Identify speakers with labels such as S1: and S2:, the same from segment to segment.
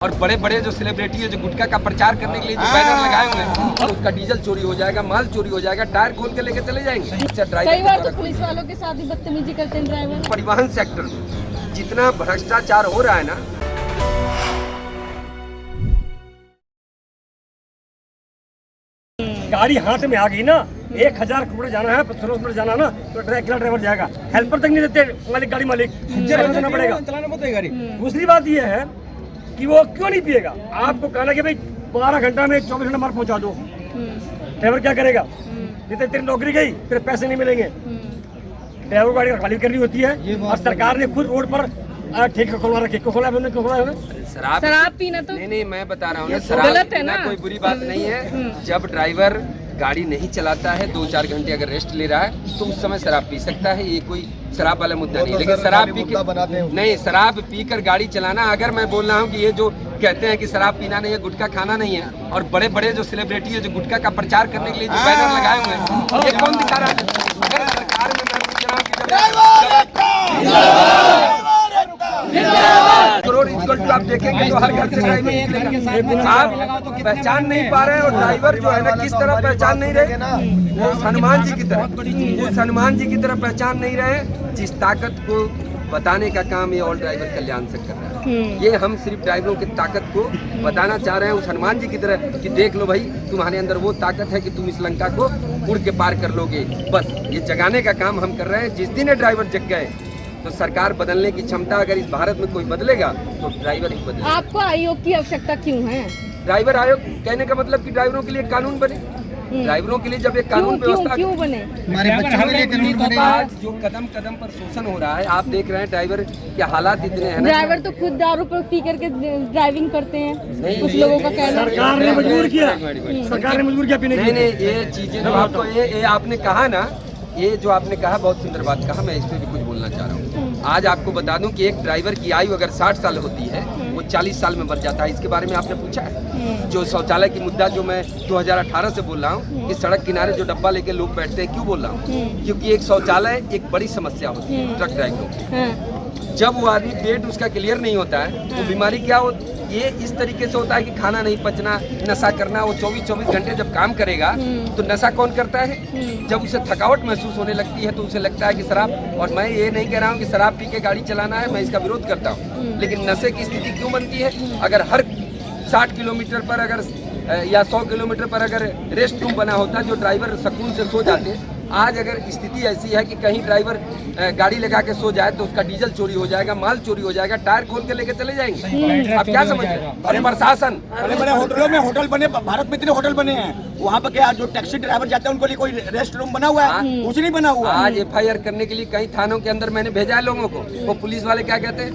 S1: और बड़े बड़े जो सेलिब्रिटी है जो गुटखा का प्रचार करने के लिए जो बैनर लगाए हुए हैं, और उसका डीजल चोरी हो जाएगा, माल चोरी हो जाएगा, टायर खोल के लेके चले जाएंगे।
S2: कई बार तो पुलिस वालों के साथ ही बदतमीजी करते हैं ड्राइवर।
S1: परिवहन सेक्टर में जितना भ्रष्टाचार हो रहा है ना,
S3: गाड़ी हाथ में आ गई ना, 1000 किलोमीटर जाना है, 1500 किलोमीटर जाना ना, तो अकेला ड्राइवर जाएगा। हेल्पर तक नहीं देते मालिक, गाड़ी मालिक देना पड़ेगा। दूसरी बात ये है कि वो क्यों नहीं पिएगा। आपको कहना कि भाई 12 घंटा में 24 घंटा मार पहुंचा दो, ड्राइवर क्या करेगा? नहीं तो तेरी नौकरी गई, तेरे पैसे नहीं मिलेंगे। ड्राइवर गाड़ी खाली करनी होती है, और सरकार ने खुद रोड पर ठेका खोला रखे।
S2: शराब पीना तो
S1: नहीं, मैं बता रहा हूँ ना, शराब पीना कोई बुरी बात नहीं है। जब ड्राइवर गाड़ी नहीं चलाता है, 2-4 घंटे अगर रेस्ट ले रहा है, तो उस समय शराब पी सकता है। ये कोई शराब वाला मुद्दा नहीं है। लेकिन शराब पी के नहीं, शराब पीकर गाड़ी चलाना, अगर मैं बोल रहा हूँ कि ये जो कहते हैं कि शराब पीना नहीं है, गुटखा खाना नहीं है, और बड़े बड़े जो सेलिब्रिटी है जो गुटखा का प्रचार करने के लिए जो बैनर लगाए हुए हैं, ये कौन दिखा रहा है? अगर सरकार में मैं पूछ रहा हूँ करोड़ इक्वल आप देखेंगे तो हर घर से ड्राइवर निकलेगा। आप पहचान नहीं पा रहे हैं, और ड्राइवर जो है ना किस तरह पहचान नहीं रहे, वो हनुमान जी की तरह, उस हनुमान जी की तरह पहचान नहीं रहे, जिस ताकत को बताने का काम ये ऑल ड्राइवर कल्याण से कर रहा है। ये हम सिर्फ ड्राइवरों की ताकत को बताना चाह रहे हैं, उस हनुमान जी की तरह कि देख लो भाई, तुम्हारे अंदर वो ताकत है कि तुम इस लंका को उड़ के पार कर लोगे। बस ये जगाने का काम हम कर रहे हैं। जिस दिन ये ड्राइवर जग गए तो सरकार बदलने की क्षमता, अगर इस भारत में कोई बदलेगा तो ड्राइवर ही बदलेगा।
S2: आपको आयोग की आवश्यकता क्यों है?
S1: ड्राइवर आयोग कहने का मतलब कि ड्राइवरों के लिए कानून बने। ड्राइवरों के लिए जब एक कानून व्यवस्था
S2: क्यों बने?
S4: हमारे बच्चों के लिए कानून बने।
S1: आज जो कदम कदम पर शोषण हो रहा है, आप देख रहे हैं ड्राइवर के हालात इतने हैं ना।
S2: ड्राइवर तो खुद दारू पर पी करके ड्राइविंग करते हैं, कुछ लोगों का कहना।
S3: सरकार ने मजबूर किया, सरकार ने मजबूर किया पीने के लिए।
S1: नहीं, ये चीजें जो आपको ये आपने कहा ना, ये जो आपने कहा बहुत सुंदर बात कहा। मैं इस पे भी कुछ बोलना चाह रहा हूँ। आज आपको बता दूं कि एक ड्राइवर की आयु अगर 60 साल होती है, वो 40 साल में मर जाता है। इसके बारे में आपने पूछा है? जो शौचालय की मुद्दा जो मैं 2018 से बोल रहा हूँ कि सड़क किनारे जो डब्बा लेके लोग बैठते हैं, क्यों बोल रहा हूँ? क्योंकि एक शौचालय एक बड़ी समस्या होती है ट्रक ड्राइवरों की। जब वो आदमी पेट उसका क्लियर नहीं होता है, तो बीमारी क्या हो, ये इस तरीके से होता है कि खाना नहीं पचना, नशा करना। वो 24 घंटे जब काम करेगा तो नशा कौन करता है? जब उसे थकावट महसूस होने लगती है तो उसे लगता है कि शराब, और मैं ये नहीं कह रहा हूँ कि शराब पी के गाड़ी चलाना है, मैं इसका विरोध करता हूँ, लेकिन नशे की स्थिति क्यों बनती है? अगर हर 60 किलोमीटर पर अगर या 100 किलोमीटर पर अगर रेस्ट रूम बना होता जो ड्राइवर सुकून से सो जाते। आज अगर स्थिति ऐसी है कि कहीं ड्राइवर गाड़ी लगा के सो जाए तो उसका डीजल चोरी हो जाएगा, माल चोरी हो जाएगा, टायर खोल के लेके चले जाएंगे। आप क्या समझ रहे हैं? अरे प्रशासन,
S4: बड़े बड़े होटलों में होटल बने, भारत में इतने होटल बने हैं, वहाँ पर क्या जो टैक्सी ड्राइवर जाते हैं उनको लिए कोई रेस्ट रूम बना हुआ है? कुछ नहीं बना हुआ।
S1: आज FIR करने के लिए कई थानों के अंदर मैंने भेजा है लोगों को। वो पुलिस वाले क्या कहते हैं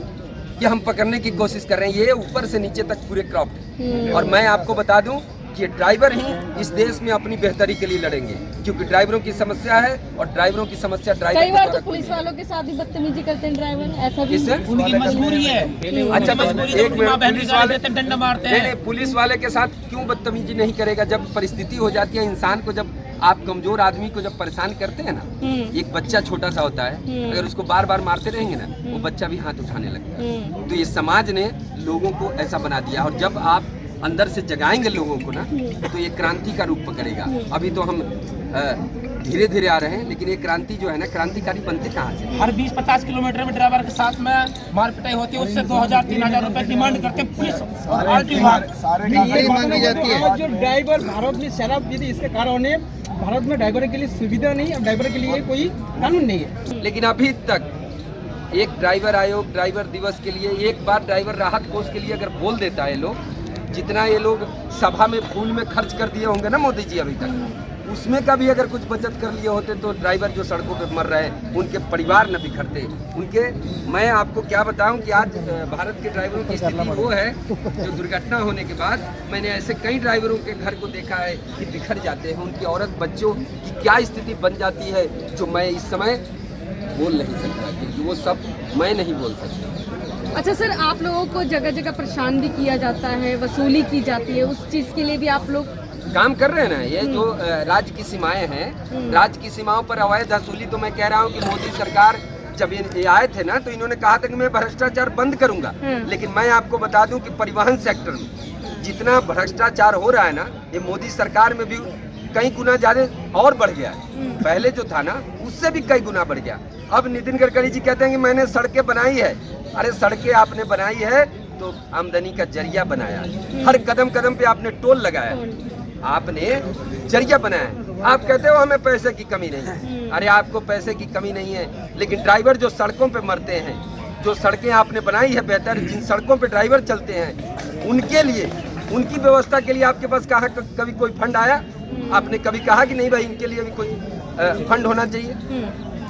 S1: कि हम पकड़ने की कोशिश कर रहे हैं। ये ऊपर से नीचे तक पूरे क्रॉप्ड। और मैं आपको बता दूं कि ड्राइवर ही इस देश में अपनी बेहतरी के लिए लड़ेंगे, क्योंकि ड्राइवरों की समस्या है, और ड्राइवरों की समस्या ड्राइवर।
S2: कई बार तो पुलिस वालों के साथ ही बदतमीजी करते हैं ड्राइवर, ऐसा भी
S4: उनकी मजबूरी है।
S1: अच्छा, तो एक मिनट, पुलिस वाले
S4: डंडा मारते हैं।
S1: नहीं, पुलिस वाले के साथ क्यों बदतमीजी नहीं करेगा? जब परिस्थिति हो जाती है इंसान को, जब आप कमजोर आदमी को जब परेशान करते हैं ना, एक बच्चा छोटा सा होता है, अगर उसको बार बार मारते रहेंगे ना, वो बच्चा भी हाथ उठाने लगता है। तो ये समाज ने लोगों को ऐसा बना दिया, और जब आप अंदर से जगाएंगे लोगों को ना, तो ये क्रांति का रूप पकड़ेगा। अभी तो हम धीरे धीरे आ रहे हैं, लेकिन ये क्रांति जो है ना, क्रांतिकारी बनते कहाँ से?
S5: हर 20-50 किलोमीटर में ड्राइवर के साथ में मार पिटाई होती है, उससे 2000-3000 रुपए डिमांड करके पुलिस
S4: मांगी जाती है।
S6: जो ड्राइवर भारत में शराब पीते, इसके कारण भारत में ड्राइवर के लिए सुविधा नहीं है, ड्राइवर के लिए कोई कानून नहीं है।
S1: लेकिन अभी तक एक ड्राइवर आयोग ड्राइवर दिवस के लिए, एक बार ड्राइवर राहत कोष के लिए अगर बोल देता है लोग, जितना ये लोग सभा में फूल में खर्च कर दिए होंगे ना मोदी जी अभी तक, उसमें का भी अगर कुछ बचत कर लिए होते तो ड्राइवर जो सड़कों पे मर रहे हैं, उनके परिवार न बिखरते उनके। मैं आपको क्या बताऊं कि आज भारत के ड्राइवरों की स्थिति वो है, जो दुर्घटना होने के बाद मैंने ऐसे कई ड्राइवरों के घर को देखा है कि बिखर जाते हैं। उनकी औरत बच्चों की क्या स्थिति बन जाती है, जो मैं इस समय बोल नहीं सकता, क्योंकि वो सब मैं नहीं बोल सकता।
S2: अच्छा सर, आप लोगों को जगह जगह परेशान भी किया जाता है, वसूली की जाती है, उस चीज के लिए भी आप लोग
S1: काम कर रहे हैं ना। ये जो राज्य की सीमाएं हैं, राज्य की सीमाओं पर अवैध वसूली, तो मैं कह रहा हूँ कि मोदी सरकार जब ये आए थे ना तो इन्होंने कहा था कि मैं भ्रष्टाचार बंद करूंगा, लेकिन मैं आपको बता दूं कि परिवहन सेक्टर में जितना भ्रष्टाचार हो रहा है ना, ये मोदी सरकार में भी कई गुना ज्यादा और बढ़ गया है। पहले जो था ना उससे भी कई गुना बढ़ गया। अब नितिन गडकरी जी कहते हैं कि मैंने सड़कें बनाई है। अरे सड़कें आपने बनाई है तो आमदनी का जरिया बनाया, हर कदम कदम पे आपने टोल लगाया, आपने जरिया बनाया। आप कहते हो हमें पैसे की कमी नहीं है, अरे आपको पैसे की कमी नहीं है, लेकिन ड्राइवर जो सड़कों पे मरते हैं, जो सड़कें आपने बनाई है बेहतर, जिन सड़कों पे ड्राइवर चलते हैं, उनके लिए, उनकी व्यवस्था के लिए आपके पास कहाँ कभी कोई फंड आया? आपने कभी कहा कि नहीं भाई इनके लिए भी कोई फंड होना चाहिए,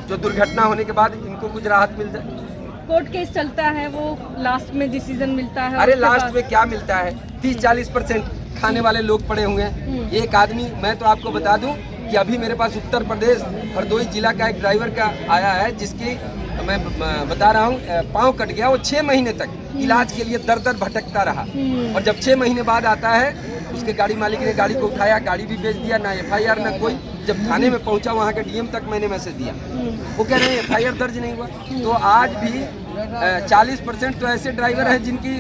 S1: जो दुर्घटना होने के बाद इनको कुछ राहत मिल जाए?
S2: कोर्ट केस चलता है, वो लास्ट में डिसीजन मिलता है।
S1: अरे लास्ट में क्या मिलता है? 30-40% खाने वाले लोग पड़े हुए हैं। एक आदमी, मैं तो आपको बता दूं कि अभी मेरे पास उत्तर प्रदेश हरदोई जिला का एक ड्राइवर का आया है, जिसकी मैं बता रहा हूँ पाँव कट गया। वो 6 महीने तक इलाज के लिए दर दर भटकता रहा, और जब 6 महीने बाद आता है, उसके गाड़ी मालिक ने गाड़ी को उठाया, गाड़ी भी बेच दिया, ना FIR ना कोई। जब थाने में पहुंचा, वहाँ के DM तक मैंने मैसेज दिया, वो कह रहे हैं FIR दर्ज नहीं हुआ। तो आज भी 40% तो ऐसे ड्राइवर हैं जिनकी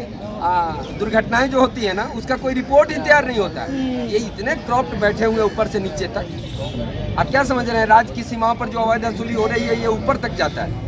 S1: दुर्घटनाएं जो होती है ना, उसका कोई रिपोर्ट ही तैयार नहीं होता है। ये इतने क्रॉप्ड बैठे हुए ऊपर से नीचे तक। आप क्या समझ रहे हैं? राज्य की सीमाओं पर जो अवैध वसूली हो रही है, ये ऊपर तक जाता है।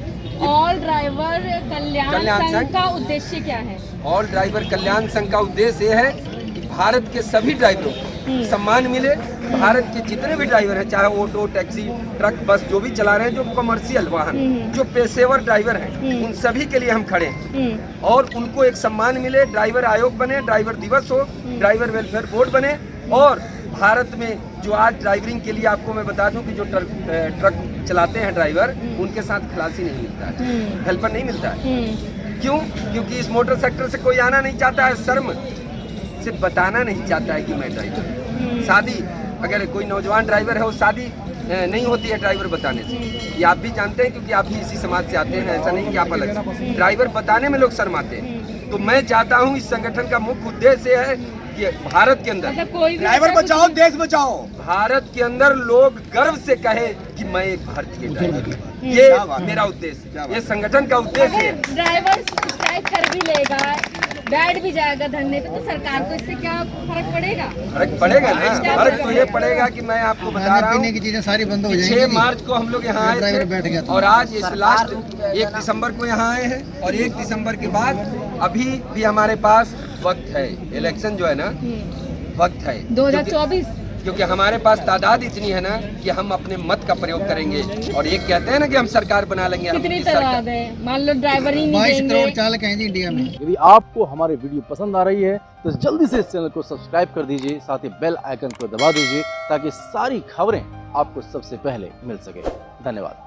S2: ऑल ड्राइवर कल्याण संघ का उद्देश्य क्या है?
S1: ऑल ड्राइवर कल्याण संघ का उद्देश्य ये है कि भारत के सभी ड्राइवरों को सम्मान मिले। भारत के जितने भी ड्राइवर हैं, चाहे ऑटो, टैक्सी, ट्रक, बस जो भी चला रहे हैं, जो कमर्शियल वाहन, जो पेशेवर ड्राइवर हैं, उन सभी के लिए हम खड़े हैं, और उनको एक सम्मान मिले। ड्राइवर आयोग बने, ड्राइवर दिवस हो, ड्राइवर वेलफेयर बोर्ड बने, और भारत में जो आज ड्राइवरिंग के लिए आपको मैं बता दूं कि जो ट्रक चलाते हैं ड्राइवर, उनके साथ खलासी नहीं मिलता है, हेल्पर नहीं मिलता है। क्यों? क्योंकि इस मोटर सेक्टर से कोई आना नहीं चाहता है, शर्म से बताना नहीं चाहता है कि मैं ड्राइवर। शादी, अगर कोई नौजवान ड्राइवर है, वो शादी नहीं होती है ड्राइवर बताने से। ये आप भी जानते हैं, क्योंकि आप भी इसी समाज से आते हैं, ऐसा नहीं कि आप अलग से। ड्राइवर बताने में लोग शर्माते हैं। तो मैं चाहता हूँ, इस संगठन का मुख्य उद्देश्य है कि भारत के अंदर
S4: ड्राइवर बचाओ, देश बचाओ।
S1: भारत के अंदर लोग गर्व से कहे कि मैं एक भारतीय ड्राइवर हूं। ये मेरा उद्देश्य, ये संगठन का उद्देश्य है।
S2: ड्राइवर स्ट्राइक कर भी लेगा, बैठ भी जाएगा धरने पे, तो सरकार को इससे क्या फर्क पड़ेगा?
S1: फर्क पड़ेगा ना। फर्क तो ये पड़ेगा कि मैं आपको बता रहा हूँ,
S7: की चीजें सारी बंद हो जाएंगी।
S1: 6 मार्च को हम लोग यहाँ आए थे, और आज इस लास्ट 1 दिसंबर को यहाँ आए हैं, और 1 दिसंबर के बाद अभी भी हमारे पास वक्त है। इलेक्शन जो है ना, वक्त है
S2: 2024,
S1: क्योंकि हमारे पास तादाद इतनी है ना कि हम अपने मत का प्रयोग करेंगे। और ये कहते हैं ना कि हम सरकार बना लेंगे।
S2: कितनी तादाद है? मान लो ड्राइवर ही नहीं
S7: 22
S2: देंगे।
S7: करोड़ चालक हैं जी इंडिया में।
S8: यदि आपको हमारे वीडियो पसंद आ रही है तो जल्दी से इस चैनल को सब्सक्राइब कर दीजिए, साथ ही बेल आइकन को दबा दीजिए, ताकि सारी खबरें आपको सबसे पहले मिल सके। धन्यवाद।